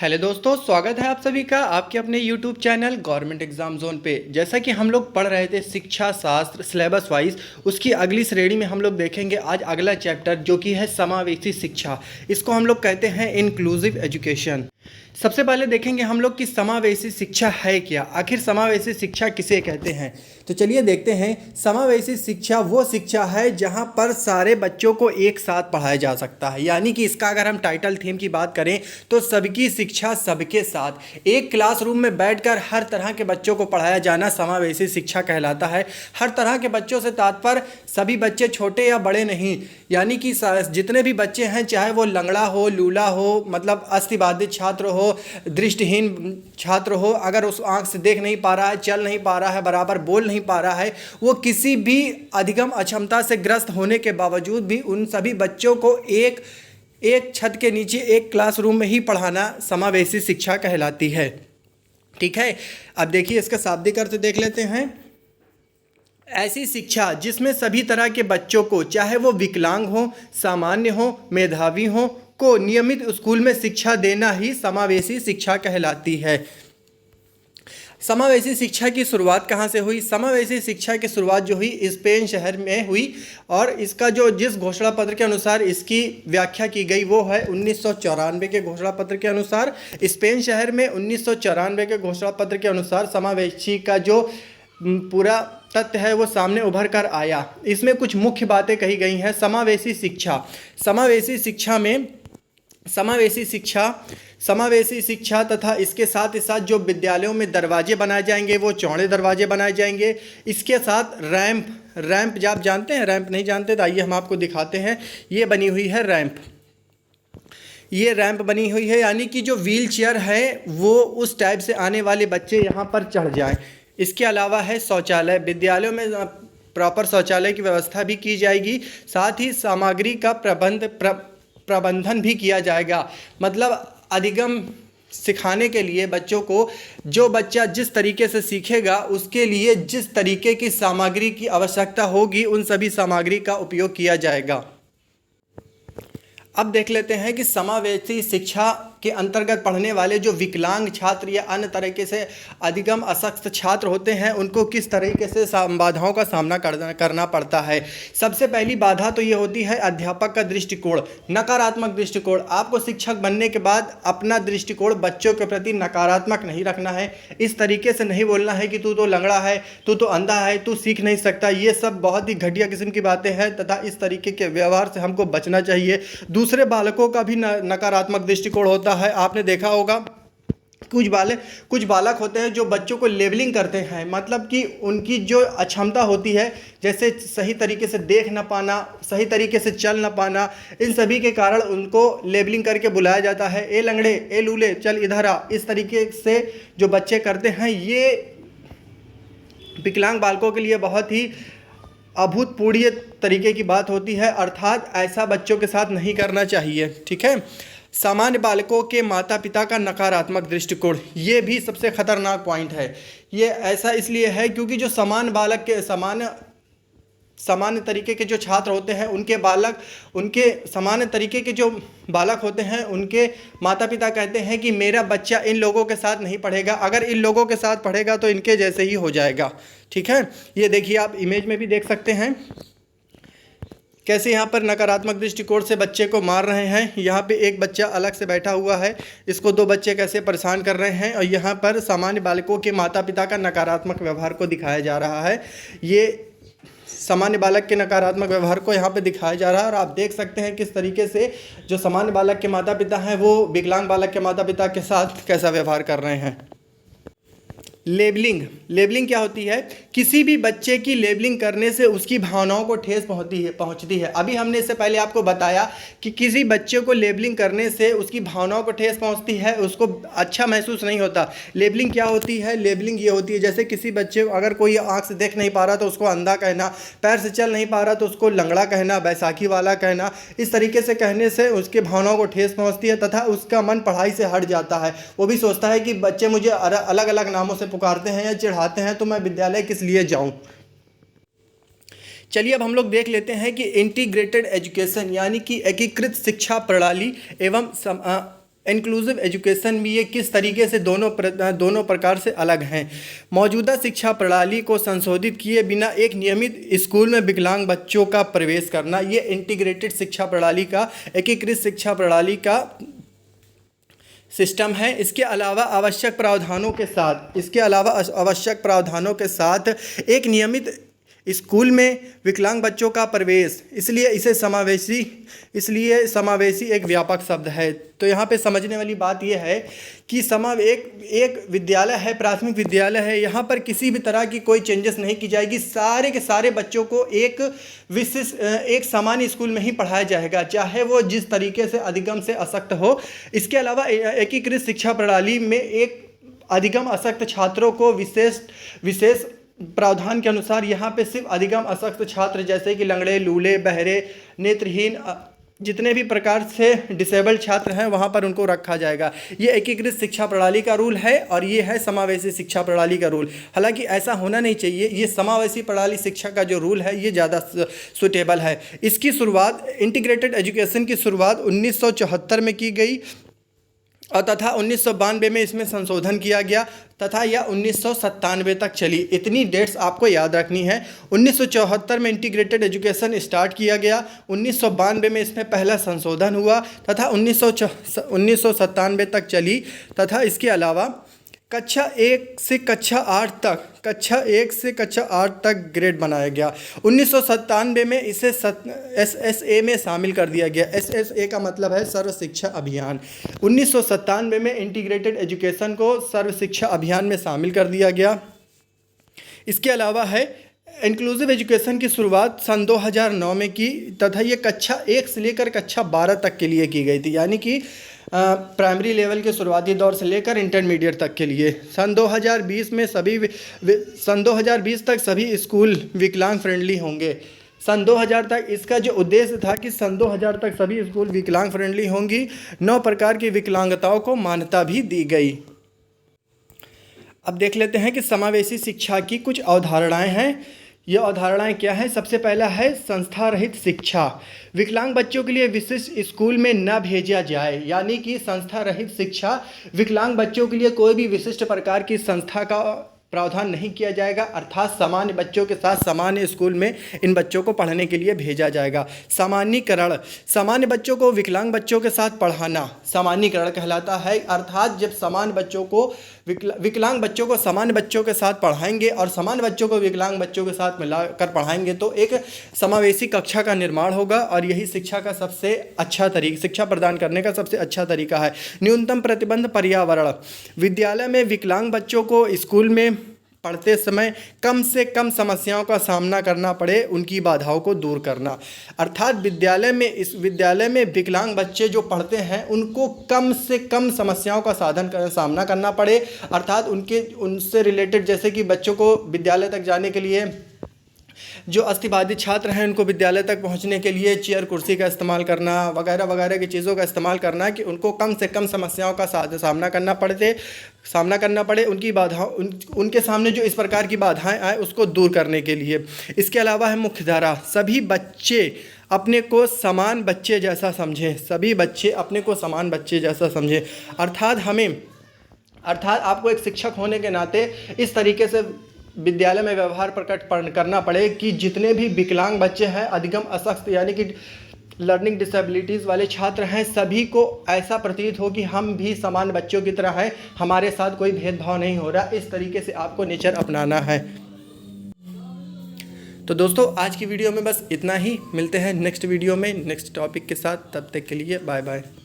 Hello दोस्तों, स्वागत है आप सभी का आपके अपने YouTube channel government exam zone पे। जैसा कि हम लोग पढ़ रहे थे शिक्षा शास्त्र सिलेबस वाइज, उसकी अगली श्रेणी में हम लोग देखेंगे आज अगला चैप्टर जो कि है समावेशी शिक्षा। इसको हम लोग कहते हैं इंक्लूसिव एजुकेशन। सबसे पहले देखेंगे हम लोग कि समावेशी शिक्षा है क्या, आखिर समावेशी शिक्षा किसे कहते हैं। तो चलिए देखते हैं। समावेशी शिक्षा वो शिक्षा है जहां पर सारे बच्चों को एक साथ पढ़ाया जा सकता है, यानी कि इसका अगर हम टाइटल थीम की बात करें तो सबकी शिक्षा सबके साथ एक क्लासरूम में बैठकर हर तरह के बच्चों को पढ़ाया जाना समावेशी शिक्षा कहलाता है। हर तरह के बच्चों से तात्पर्य सभी बच्चे, छोटे या बड़े नहीं, यानी कि जितने भी बच्चे हैं, चाहे वो लंगड़ा हो, लूला हो, मतलब अस्थिबाधित छात्र हो, दृष्टिहीन छात्र हो, अगर उस आंख से देख नहीं पा रहा है, चल नहीं पा रहा है, बराबर बोल नहीं पा रहा है, वो किसी भी अधिगम अक्षमता से ग्रस्त होने के बावजूद भी उन सभी बच्चों को एक छत के नीचे एक क्लासरूम में ही पढ़ाना समावेशी शिक्षा कहलाती है। ठीक है, अब देखिए इसका शाब्दिक अर्थ देख लेते हैं। ऐसी शिक्षा जिसमें सभी तरह के बच्चों को, चाहे वो विकलांग हो, सामान्य हो, मेधावी हो, को नियमित स्कूल में शिक्षा देना ही समावेशी शिक्षा कहलाती है। समावेशी शिक्षा की शुरुआत कहाँ से हुई? समावेशी शिक्षा की शुरुआत जो हुई स्पेन शहर में हुई, और इसका जो जिस घोषणा पत्र के अनुसार इसकी व्याख्या की गई वो है 1994 के घोषणा पत्र के अनुसार। स्पेन शहर में 1994 के घोषणा पत्र के अनुसार समावेशी का जो पूरा तथ्य है वो सामने उभर कर आया। इसमें कुछ मुख्य बातें कही गई हैं। समावेशी शिक्षा में समावेशी शिक्षा तथा इसके साथ ही साथ जो विद्यालयों में दरवाजे बनाए जाएंगे वो चौड़े दरवाजे बनाए जाएंगे। इसके साथ रैंप जब आप जानते हैं, रैंप नहीं जानते तो आइए हम आपको दिखाते हैं। ये बनी हुई है रैंप, ये रैंप बनी हुई है, यानी कि जो व्हील चेयर है वो उस टाइप से आने वाले बच्चे यहाँ पर चढ़ जाएं। इसके अलावा है शौचालय, विद्यालयों में प्रॉपर शौचालय की व्यवस्था भी की जाएगी। साथ ही सामग्री का प्रबंधन भी किया जाएगा, मतलब अधिगम सिखाने के लिए बच्चों को, जो बच्चा जिस तरीके से सीखेगा उसके लिए जिस तरीके की सामग्री की आवश्यकता होगी उन सभी सामग्री का उपयोग किया जाएगा। अब देख लेते हैं कि समावेशी शिक्षा के अंतर्गत पढ़ने वाले जो विकलांग छात्र या अन्य तरीके से अधिगम असक्त छात्र होते हैं उनको किस तरीके से बाधाओं का सामना करना पड़ता है। सबसे पहली बाधा तो ये होती है अध्यापक का दृष्टिकोण, नकारात्मक दृष्टिकोण। आपको शिक्षक बनने के बाद अपना दृष्टिकोण बच्चों के प्रति नकारात्मक नहीं रखना है। इस तरीके से नहीं बोलना है कि तू तो लंगड़ा है, तू तो अंधा है, तू सीख नहीं सकता। ये सब बहुत ही घटिया किस्म की बातें हैं तथा इस तरीके के व्यवहार से हमको बचना चाहिए। दूसरे बालकों का भी नकारात्मक दृष्टिकोण होता है। आपने देखा होगा कुछ बालक होते हैं जो बच्चों को लेबलिंग करते हैं, मतलब कि उनकी जो अक्षमता होती है, जैसे सही तरीके से देख ना पाना, सही तरीके से चल ना पाना, इन सभी के कारण उनको लेबलिंग करके बुलाया जाता है। ए लंगड़े, ए लूले, चल इधर आ। इस तरीके से जो बच्चे करते हैं ये विकलांग बालकों के लिए बहुत ही अभूतपूर्व तरीके की बात होती है, अर्थात ऐसा बच्चों के साथ नहीं करना चाहिए। ठीक है। सामान्य बालकों के माता पिता का नकारात्मक दृष्टिकोण, ये भी सबसे खतरनाक पॉइंट है। ये ऐसा इसलिए है क्योंकि जो सामान्य तरीके के जो छात्र होते हैं उनके सामान्य तरीके के जो बालक होते हैं उनके माता पिता कहते हैं कि मेरा बच्चा इन लोगों के साथ नहीं पढ़ेगा, अगर इन लोगों के साथ पढ़ेगा तो इनके जैसे ही हो जाएगा। ठीक है, ये देखिए आप इमेज में भी देख सकते हैं कैसे यहाँ पर नकारात्मक दृष्टिकोण से बच्चे को मार रहे हैं। यहाँ पे एक बच्चा अलग से बैठा हुआ है, इसको दो बच्चे कैसे परेशान कर रहे हैं, और यहाँ पर सामान्य बालकों के माता पिता का नकारात्मक व्यवहार को दिखाया जा रहा है। ये सामान्य बालक के नकारात्मक व्यवहार को यहाँ पे दिखाया जा रहा है, और आप देख सकते हैं किस तरीके से जो सामान्य बालक के माता पिता हैं वो विकलांग बालक के माता पिता के साथ कैसा व्यवहार कर रहे हैं। लेबलिंग क्या होती है? किसी भी बच्चे की लेबलिंग करने से उसकी भावनाओं को ठेस पहुंचती है। अभी हमने इससे पहले आपको बताया कि किसी बच्चे को लेबलिंग करने से उसकी भावनाओं को ठेस पहुंचती है, उसको अच्छा महसूस नहीं होता। लेबलिंग क्या होती है? लेबलिंग ये होती है जैसे किसी बच्चे को अगर कोई आंख से देख नहीं पा रहा तो उसको अंधा कहना, पैर से चल नहीं पा रहा तो उसको लंगड़ा कहना, बैसाखी वाला कहना। इस तरीके से कहने से उसके भावनाओं को ठेस पहुँचती है तथा उसका मन पढ़ाई से हट जाता है। वो भी सोचता है कि बच्चे मुझे अलग अलग नामों से पुकारते हैं या चिढ़ाते हैं तो मैं विद्यालय किस लिए जाऊं। चलिए अब हम लोग देख लेते हैं कि इंटीग्रेटेड एजुकेशन यानी कि एकीकृत शिक्षा प्रणाली एवं इंक्लूसिव एजुकेशन भी ये किस तरीके से दोनों प्रकार से अलग हैं। मौजूदा शिक्षा प्रणाली को संशोधित किए बिना एक नियमित स्कूल में विकलांग बच्चों का प्रवेश करना, ये इंटीग्रेटेड शिक्षा प्रणाली का, एकीकृत शिक्षा प्रणाली का सिस्टम है। इसके अलावा आवश्यक प्रावधानों के साथ एक नियमित स्कूल में विकलांग बच्चों का प्रवेश, इसलिए समावेशी एक व्यापक शब्द है। तो यहाँ पे समझने वाली बात यह है कि एक विद्यालय है, प्राथमिक विद्यालय है, यहाँ पर किसी भी तरह की कोई चेंजेस नहीं की जाएगी। सारे के सारे बच्चों को एक सामान्य स्कूल में ही पढ़ाया जाएगा, चाहे वो जिस तरीके से अधिगम से अशक्त हो। इसके अलावा एकीकृत शिक्षा प्रणाली में एक अधिगम अशक्त छात्रों को विशेष प्रावधान के अनुसार यहाँ पे सिर्फ अधिगम अशक्त छात्र जैसे कि लंगड़े, लूले, बहरे, नेत्रहीन, जितने भी प्रकार से डिसेबल्ड छात्र हैं वहाँ पर उनको रखा जाएगा। ये एकीकृत शिक्षा प्रणाली का रूल है और ये है समावेशी शिक्षा प्रणाली का रूल। हालांकि ऐसा होना नहीं चाहिए, ये समावेशी प्रणाली शिक्षा का जो रूल है ये ज़्यादा सुटेबल है। इसकी शुरुआत, इंटीग्रेटेड एजुकेशन की शुरुआत 1974 में की गई और तथा 1992 में इसमें संशोधन किया गया तथा यह 1997 तक चली। इतनी डेट्स आपको याद रखनी है। 1974 में इंटीग्रेटेड एजुकेशन स्टार्ट किया गया, 1992 में इसमें पहला संशोधन हुआ तथा 1997 तक चली तथा इसके अलावा कक्षा 1 से कक्षा 8 तक ग्रेड बनाया गया। 1997 में इसे SSA में शामिल कर दिया गया। SSA का मतलब है सर्व शिक्षा अभियान। 1997 में इंटीग्रेटेड एजुकेशन को सर्व शिक्षा अभियान में शामिल कर दिया गया। इसके अलावा है इंक्लूसिव एजुकेशन की शुरुआत सन 2009 में की तथा ये कक्षा 1 से लेकर कक्षा 12 तक के लिए की गई थी, यानी कि प्राइमरी लेवल के शुरुआती दौर से लेकर इंटरमीडिएट तक के लिए। सन 2020 तक सभी स्कूल विकलांग फ्रेंडली होंगे। सन 2000 तक इसका जो उद्देश्य था कि सन 2000 तक सभी स्कूल विकलांग फ्रेंडली होंगी। 9 प्रकार की विकलांगताओं को मान्यता भी दी गई। अब देख लेते हैं कि समावेशी शिक्षा की कुछ अवधारणाएं हैं। ये अवधारणाएं क्या हैं? सबसे पहला है संस्था रहित शिक्षा। विकलांग बच्चों के लिए विशिष्ट स्कूल में न भेजा जाए, यानी कि संस्था रहित शिक्षा, विकलांग बच्चों के लिए कोई भी विशिष्ट प्रकार की संस्था का प्रावधान नहीं किया जाएगा, अर्थात सामान्य बच्चों के साथ सामान्य स्कूल में इन बच्चों को पढ़ने के लिए भेजा जाएगा। सामान्यीकरण, सामान्य बच्चों को विकलांग बच्चों के साथ पढ़ाना सामान्यीकरण कहलाता है। अर्थात जब सामान्य बच्चों को विकलांग बच्चों को सामान्य बच्चों के साथ पढ़ाएंगे और सामान्य बच्चों को विकलांग बच्चों के साथ मिलाकर पढ़ाएंगे तो एक समावेशी कक्षा का निर्माण होगा और यही शिक्षा का सबसे अच्छा तरीका, शिक्षा प्रदान करने का सबसे अच्छा तरीका है। न्यूनतम प्रतिबंध पर्यावरण, विद्यालय में विकलांग बच्चों को स्कूल में पढ़ते समय कम से कम समस्याओं का सामना करना पड़े, उनकी बाधाओं को दूर करना। अर्थात विद्यालय में विकलांग बच्चे जो पढ़ते हैं उनको कम से कम समस्याओं का सामना करना पड़े, अर्थात उनसे रिलेटेड, जैसे कि बच्चों को विद्यालय तक जाने के लिए, जो अस्थिबाधित छात्र हैं उनको विद्यालय तक पहुंचने के लिए चेयर कुर्सी का इस्तेमाल करना वगैरह वगैरह की चीज़ों का इस्तेमाल करना, कि उनको कम से कम समस्याओं का सामना करना पड़े, उनकी बाधाओं, उनके सामने जो इस प्रकार की बाधाएं आए उसको दूर करने के लिए। इसके अलावा है मुख्यधारा, सभी बच्चे अपने को समान बच्चे जैसा समझें, सभी बच्चे अपने को समान बच्चे जैसा समझें। अर्थात आपको एक शिक्षक होने के नाते इस तरीके से विद्यालय में व्यवहार प्रकट करना पड़े कि जितने भी विकलांग बच्चे हैं, अधिगम अशक्त यानी कि लर्निंग डिसेबिलिटीज़ वाले छात्र हैं, सभी को ऐसा प्रतीत हो कि हम भी समान बच्चों की तरह हैं, हमारे साथ कोई भेदभाव नहीं हो रहा। इस तरीके से आपको नेचर अपनाना है। तो दोस्तों आज की वीडियो में बस इतना ही। मिलते हैं नेक्स्ट वीडियो में नेक्स्ट टॉपिक के साथ। तब तक के लिए बाय बाय।